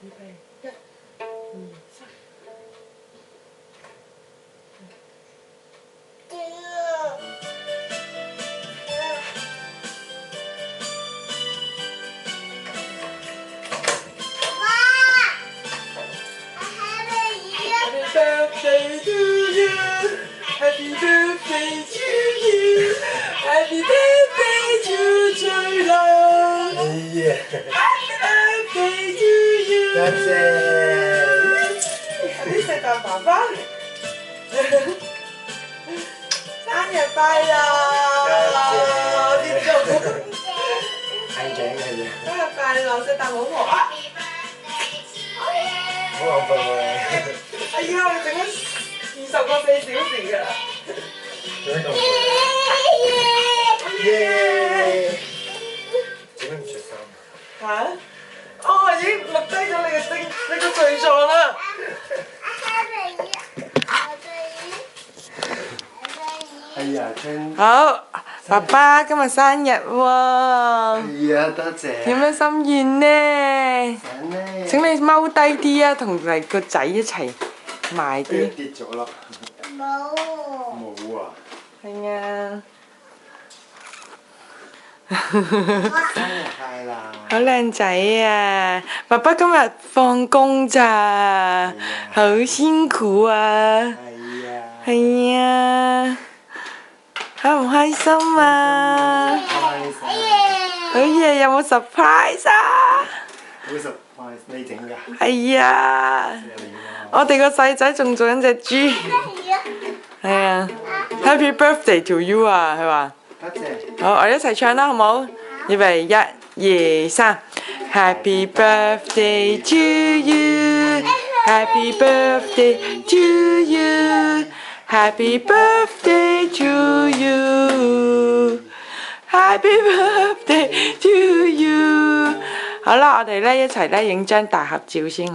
預備1、2、3。Birthday to you, Happy birthday to you, Happy birthday to 最樂。Happy birthday to you。多謝。啲聖誕爸爸，生日快樂！我啲做眼鏡嘅嘢。生日快樂，聖誕老婆啊！好恐怖喎！哎呀，我整咗20個4小時㗎啦！做咩咁攰？耶！做咩唔着衫嚇？我已經錄低咗你個罪狀啦！哎呀，真好，爸爸今日生日喎！係啊，多謝。有咩心願呢？想咧？請你踎低啲啊，同你個仔一齊埋啲。跌咗啦。冇。冇啊！係啊。生日快樂！好靚仔啊！爸爸今日放工咋，好辛苦啊！係啊！係啊，開唔開心啊？開心！好嘢，有冇 surprise 啊？好 surprise 你整㗎？係啊，我哋個細仔仲做緊隻豬。係啊 ，Happy birthday to you 啊！佢話。多謝。好，我哋一齊唱啦，好冇？預備1、2、3。Happy birthday to you, Happy birthday to you, Happy birthday to you, Happy birthday to you。好啦，我哋咧一齊咧影張大合照先。